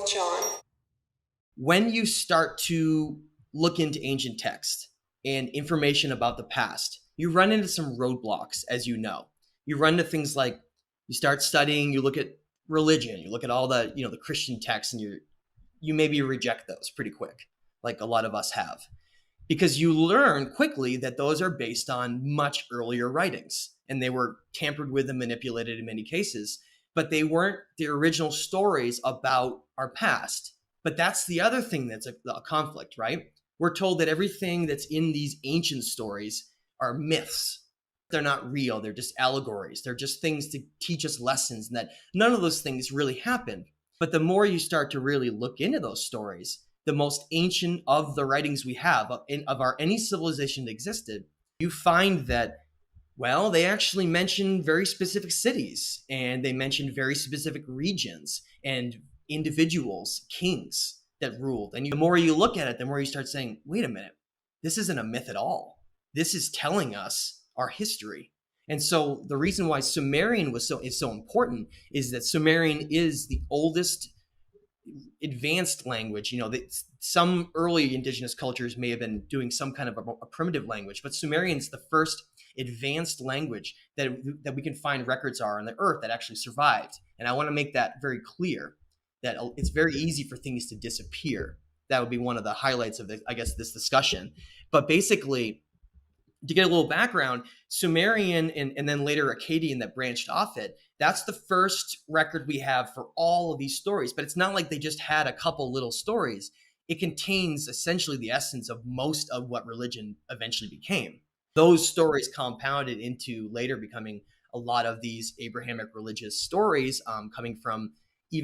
𝗪𝗂𝗀𝗀𝗡. When you start to look into ancient text and information about the past, you run into some roadblocks, as you know. You run into things like you start studying, you look at religion, you look at all the, the Christian texts, and you maybe reject those pretty quick, like a lot of us have, because you learn quickly that those are based on much earlier writings, and they were tampered with and manipulated in many cases, but they weren't the original stories about our past. But that's the other thing that's a conflict, right? We're told that everything that's in these ancient stories are myths. They're not real. They're just allegories. They're just things to teach us lessons, and that none of those things really happened. But the more you start to really look into those stories, the most ancient of the writings we have of any civilization that existed, you find that, well, they actually mention very specific cities, and they mention very specific regions and individuals, kings that ruled. And the more you look at it, the more you start saying, wait a minute, this isn't a myth at all. This is telling us our history. And so the reason why Sumerian is so important is that Sumerian is the oldest advanced language. Some early indigenous cultures may have been doing some kind of a primitive language, but Sumerian is the first advanced language that we can find records are on the earth that actually survived. And I want to make that very clear, that it's very easy for things to disappear. That would be one of the highlights of this discussion. But basically, to get a little background, Sumerian and then later Akkadian that branched off it, that's the first record we have for all of these stories. But it's not like they just had a couple little stories. It contains essentially the essence of most of what religion eventually became. Those stories compounded into later becoming a lot of these Abrahamic religious stories,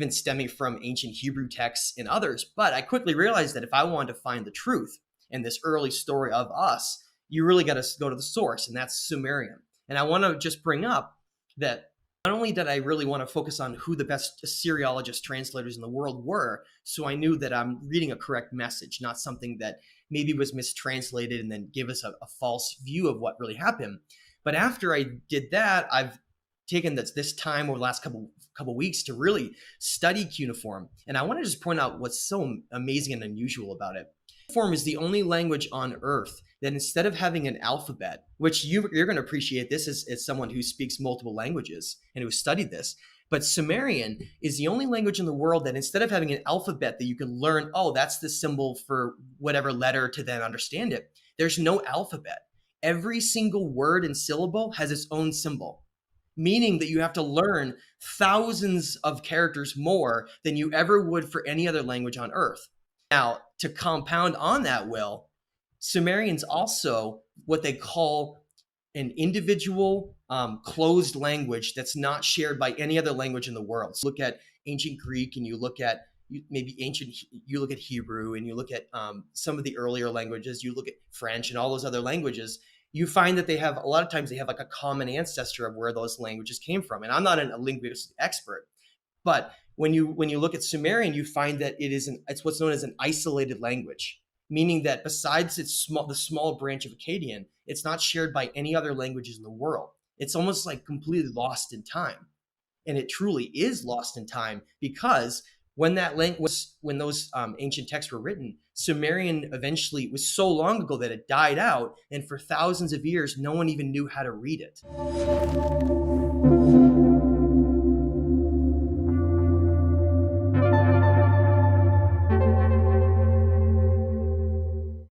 stemming from ancient Hebrew texts and others. But I quickly realized that if I wanted to find the truth in this early story of us, you really got to go to the source, and that's Sumerian. And I want to just bring up that not only did I really want to focus on who the best Assyriologist translators in the world were, so I knew that I'm reading a correct message, not something that maybe was mistranslated and then give us a false view of what really happened. But after I did that, I've taken this time over the last couple weeks to really study cuneiform. And I want to just point out what's so amazing and unusual about it. Cuneiform is the only language on earth that instead of having an alphabet, which you're going to appreciate this as someone who speaks multiple languages and who studied this, but Sumerian is the only language in the world that instead of having an alphabet that you can learn, oh, that's the symbol for whatever letter to then understand it, there's no alphabet. Every single word and syllable has its own symbol, meaning that you have to learn thousands of characters more than you ever would for any other language on earth. Now, to compound on that, Sumerian's also what they call an individual closed language that's not shared by any other language in the world. So look at ancient Greek, and you look at you look at Hebrew, and you look at some of the earlier languages, you look at French and all those other languages, you find that a lot of times they have like a common ancestor of where those languages came from. And I'm not a linguistic expert, but when you look at Sumerian, you find that it's what's known as an isolated language, meaning that besides the small branch of Akkadian, it's not shared by any other languages in the world. It's almost like completely lost in time. And it truly is lost in time, because when those ancient texts were written, Sumerian eventually was so long ago that it died out, and for thousands of years, no one even knew how to read it.